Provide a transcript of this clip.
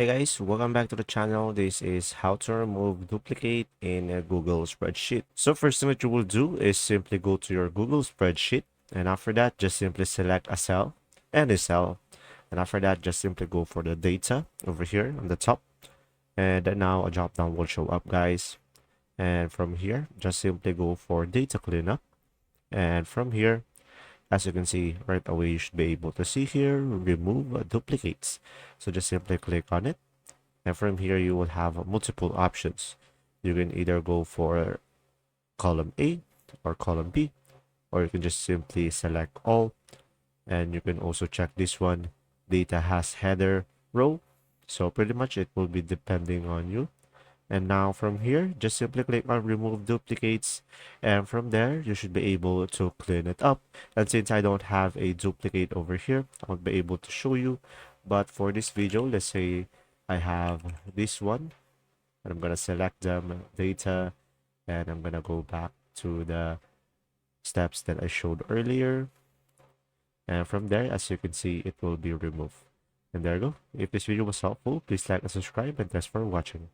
Hey guys, welcome back to the channel. This is how to remove duplicate in a Google Spreadsheet. So first thing that you will do is simply go to your Google Spreadsheet, and after that just simply select a cell, any cell, and after that just simply go for the data over here on the top, and then now a drop down will show up, guys. And from here just simply go for data cleanup, and from here, as you can see right away, you should be able to see here remove duplicates. So just simply click on it, and from here you will have multiple options. You can either go for column A or column B, or you can just simply select all. And you can also check this one, data has header row. So pretty much it will be depending on you. And now from here, just simply click on remove duplicates. And from there, you should be able to clean it up. And since I don't have a duplicate over here, I won't be able to show you. But for this video, let's say I have this one, and I'm going to select them, data, and I'm going to go back to the steps that I showed earlier. And from there, as you can see, it will be removed. And there you go. If this video was helpful, please like and subscribe, and thanks for watching.